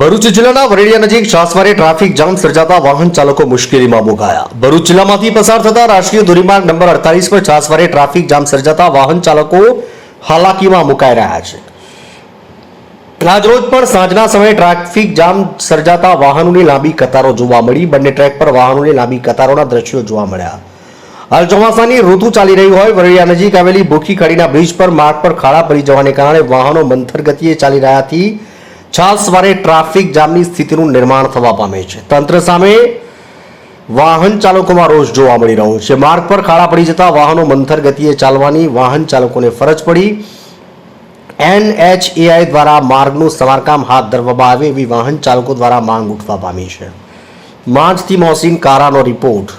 ભરૂચ જિલ્લાના વરેડિયા નજીક છાસવારે traffic jam સર્જાતા વાહન ચાલકો મુશ્કેલીમાં મુકાયા। ભરૂચ જિલ્લામાંથી પસાર થતા રાષ્ટ્રીય ધોરીમાર્ગ નંબર 48 પર છાસવારે ટ્રાફિક જામ સર્જાતા વાહન ચાલકો હાલાકીમાં મુકાઈ રહ્યા છે। આજરોજ પણ સાંજના સમયે ટ્રાફિક જામ સર્જાતા વાહનોની લાંબી કતારો જોવા મળી। બંને ટ્રેક પર વાહનોની લાંબી કતારોના દ્રશ્યો જોવા મળ્યા। હાલ ચોમાસાની ઋતુ ચાલી રહી હોય વરેડિયા નજીક આવેલી ભૂખી ખાડીના બ્રિજ પર માર્ગ પર ખાડા પડી જવાને કારણે વાહનો મંથર ગતિએ ચાલી રહ્યાથી છાસવારે ટ્રાફિક જામની સ્થિતિનું નિર્માણ થવા પામે છે। તંત્ર સામે વાહન ચાલકોમાં રોષ જોવા મળી રહ્યો છે। માર્ગ પર ખાડા પડી જતા વાહનો મંથર ગતિએ ચાલવાની વાહન ચાલકોને ફરજ પડી। NHAI દ્વારા માર્ગનું સમારકામ હાથ ધરવામાં આવે એવી વાહન ચાલકો દ્વારા માંગ ઉઠવા પામી છે। માંજથી મોહસિન કારાનો રિપોર્ટ।